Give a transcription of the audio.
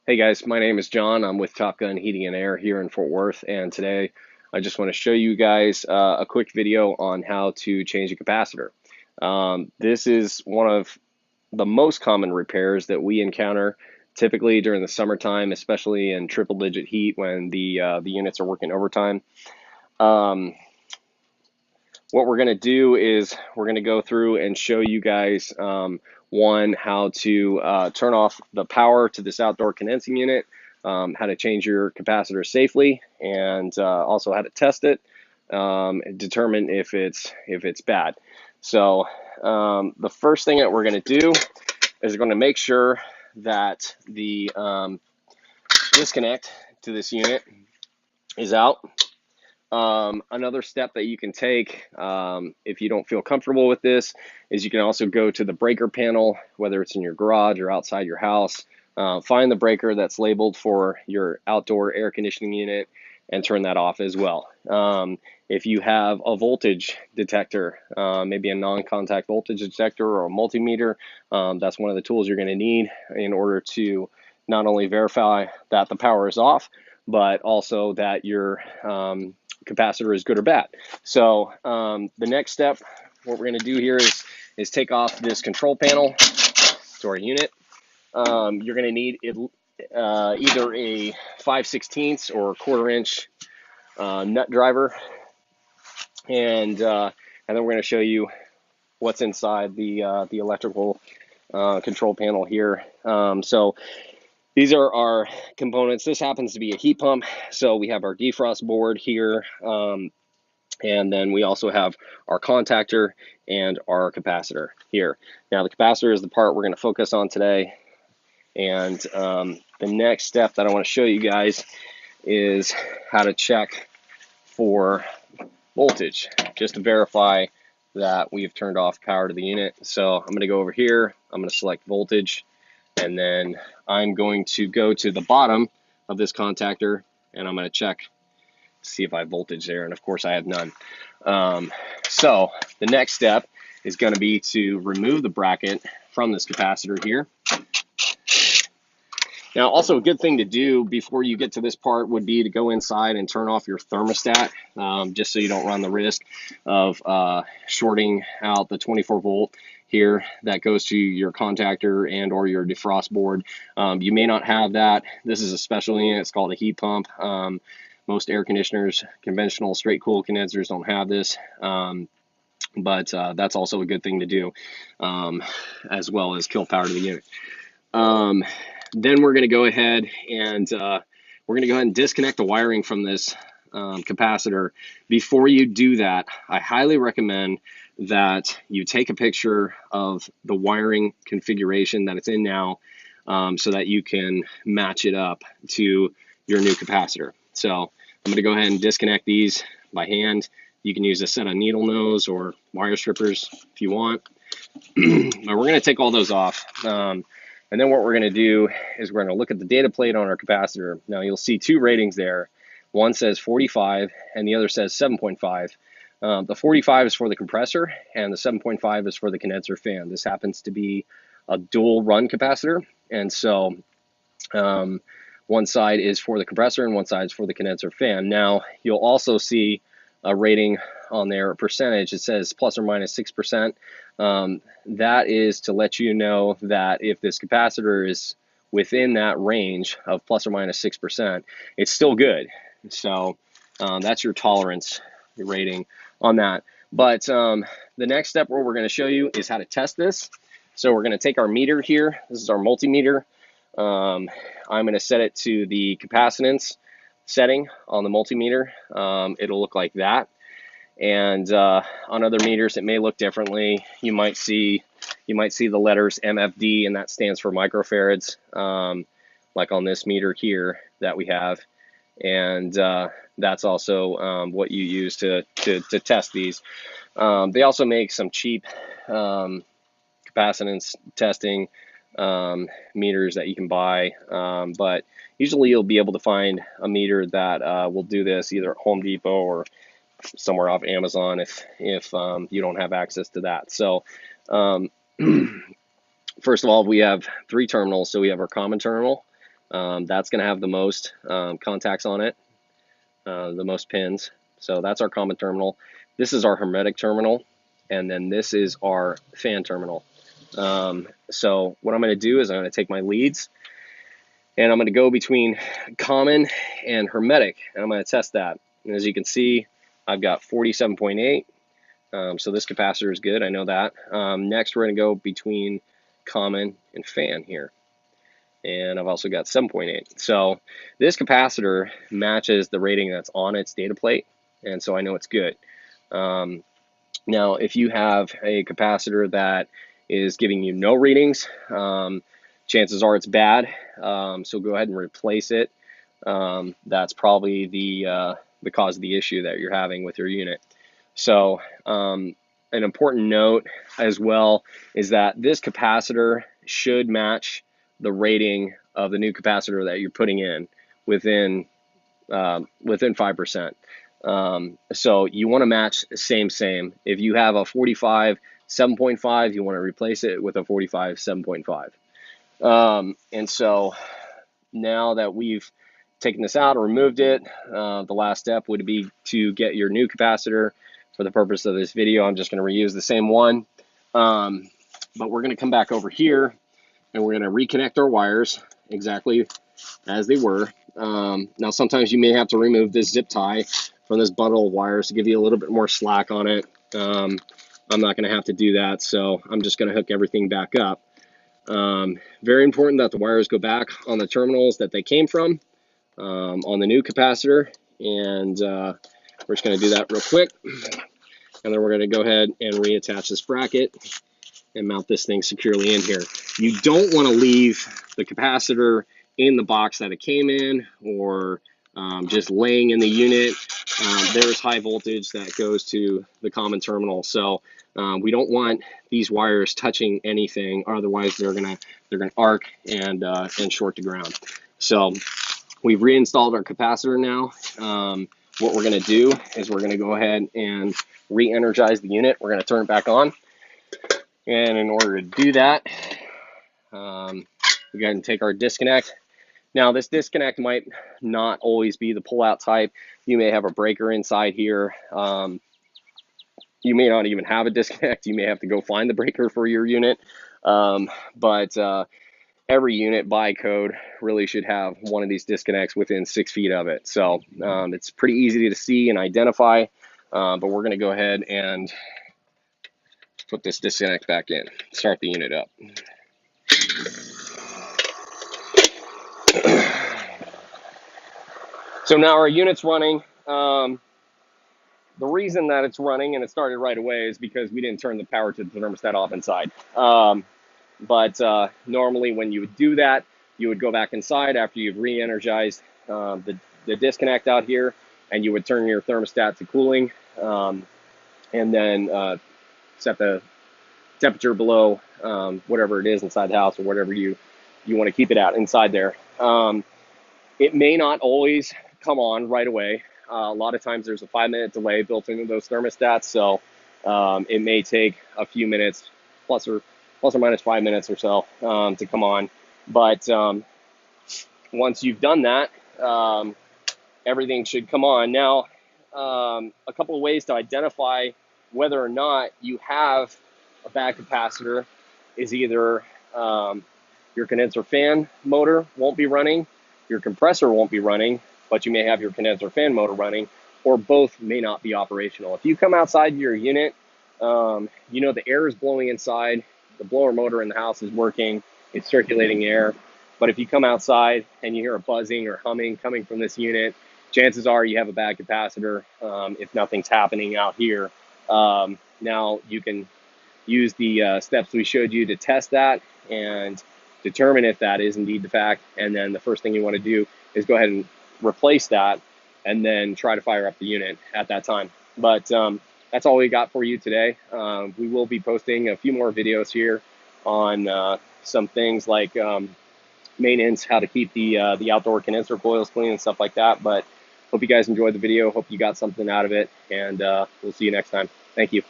Hey guys, my name is John. I'm with Top Gun Heating and Air here in Fort Worth, and today I just want to show you guys a quick video on how to change a capacitor. This is one of the most common repairs that we encounter typically during the summertime, especially in triple-digit heat when the units are working overtime. Um, what we're going to do is we're going to go through and show you guys one, how to turn off the power to this outdoor condensing unit, how to change your capacitor safely, and also how to test it and determine if it's bad. So the first thing that we're going to do is we're going to make sure that the disconnect to this unit is out. Another step that you can take if you don't feel comfortable with this is you can also go to the breaker panel, whether it's in your garage or outside your house. Find the breaker that's labeled for your outdoor air conditioning unit and turn that off as well. If you have a voltage detector, maybe a non-contact voltage detector or a multimeter, that's one of the tools you're going to need in order to not only verify that the power is off, but also that your capacitor is good or bad. So the next step, what we're going to do here is take off this control panel to our unit. You're going to need either a 5/16 or 1/4 inch nut driver, and then we're going to show you what's inside the electrical control panel here. So these are our components. This happens to be a heat pump. So we have our defrost board here, and then we also have our contactor and our capacitor here. Now the capacitor is the part we're going to focus on today. And the next step that I want to show you guys is how to check for voltage, just to verify that we've turned off power to the unit. So I'm going to go over here, I'm going to select voltage, and then I'm going to go to the bottom of this contactor and I'm going to check, see if I have voltage there, and of course I have none. So the next step is going to be to remove the bracket from this capacitor here. Now, also a good thing to do before you get to this part would be to go inside and turn off your thermostat, just so you don't run the risk of shorting out the 24 volt here that goes to your contactor and or your defrost board. You may not have that. This is a special unit. It's called a heat pump. Most air conditioners, conventional straight cool condensers, don't have this. But that's also a good thing to do, as well as kill power to the unit. Then we're going to go ahead and disconnect the wiring from this capacitor. Before you do that, I highly recommend that you take a picture of the wiring configuration that it's in now, so that you can match it up to your new capacitor. So I'm going to go ahead and disconnect these by hand. You can use a set of needle nose or wire strippers if you want. But we're going to take all those off. And then what we're going to do is we're going to look at the data plate on our capacitor. Now you'll see two ratings there. One says 45 and the other says 7.5. The 45 is for the compressor and the 7.5 is for the condenser fan. This happens to be a dual run capacitor. And so one side is for the compressor and one side is for the condenser fan. Now you'll also see a rating on there, a percentage. It says plus or minus 6%. That is to let you know that if this capacitor is within that range of plus or minus 6%, it's still good. So that's your tolerance rating on that. But the next step where we're going to show you is how to test this. So we're going to take our meter here. This is our multimeter. I'm going to set it to the capacitance setting on the multimeter. It'll look like that. And on other meters, it may look differently. You might see the letters MFD, and that stands for microfarads, like on this meter here that we have. And that's also what you use to test these. They also make some cheap capacitance testing meters that you can buy, but usually you'll be able to find a meter that will do this either at Home Depot or somewhere off Amazon if you don't have access to that. So first of all, we have three terminals. So we have our common terminal, That's going to have the most contacts on it, the most pins. So that's our common terminal. This is our hermetic terminal, and then this is our fan terminal. So what I'm going to do is I'm going to take my leads, and I'm going to go between common and hermetic, and I'm going to test that. And as you can see, I've got 47.8. So this capacitor is good, I know that. Next, we're going to go between common and fan here. And I've also got 7.8. So this capacitor matches the rating that's on its data plate, and so I know it's good. Now, if you have a capacitor that is giving you no readings, chances are it's bad. So go ahead and replace it. That's probably the cause of the issue that you're having with your unit. So an important note as well is that this capacitor should match the rating of the new capacitor that you're putting in within 5%. So you want to match same. If you have a 45 7.5, you want to replace it with a 45 7.5. And so now that we've taken this out or removed it, the last step would be to get your new capacitor. For the purpose of this video, I'm just going to reuse the same one, but we're going to come back over here and we're going to reconnect our wires exactly as they were. Now sometimes you may have to remove this zip tie from this bundle of wires to give you a little bit more slack on it. I'm not going to have to do that, so I'm just going to hook everything back up. Very important that the wires go back on the terminals that they came from on the new capacitor, and we're just going to do that real quick, and then we're going to go ahead and reattach this bracket and mount this thing securely in here. You don't want to leave the capacitor in the box that it came in, or just laying in the unit. There's high voltage that goes to the common terminal, so we don't want these wires touching anything, otherwise they're gonna arc and short to ground. So we've reinstalled our capacitor now. What we're going to do is we're going to go ahead and re-energize the unit. We're going to turn it back on. And in order to do that, we go ahead and take our disconnect. Now, this disconnect might not always be the pull-out type. You may have a breaker inside here. You may not even have a disconnect. You may have to go find the breaker for your unit. But every unit by code really should have one of these disconnects within 6 feet of it. So it's pretty easy to see and identify, but we're going to go ahead and put this disconnect back in, start the unit up. So now our unit's running. The reason that it's running and it started right away is because we didn't turn the power to the thermostat off inside. But normally when you would do that, you would go back inside after you've re-energized the disconnect out here, and you would turn your thermostat to cooling, and then set the temperature below whatever it is inside the house, or whatever you want to keep it at inside there. It may not always come on right away. A lot of times there's a 5-minute delay built into those thermostats, so it may take a few minutes, plus or minus 5 minutes or so, to come on. But once you've done that, everything should come on. Now, a couple of ways to identify whether or not you have a bad capacitor is either your condenser fan motor won't be running, your compressor won't be running, but you may have your condenser fan motor running, or both may not be operational. If you come outside your unit, you know the air is blowing inside, the blower motor in the house is working, it's circulating air. But if you come outside and you hear a buzzing or humming coming from this unit, chances are you have a bad capacitor, if nothing's happening out here. Now you can use the steps we showed you to test that and determine if that is indeed the fact. And then the first thing you want to do is go ahead and replace that, and then try to fire up the unit at that time. But that's all we got for you today. We will be posting a few more videos here on some things like maintenance, how to keep the outdoor condenser coils clean and stuff like that. But hope you guys enjoyed the video. Hope you got something out of it, and we'll see you next time. Thank you.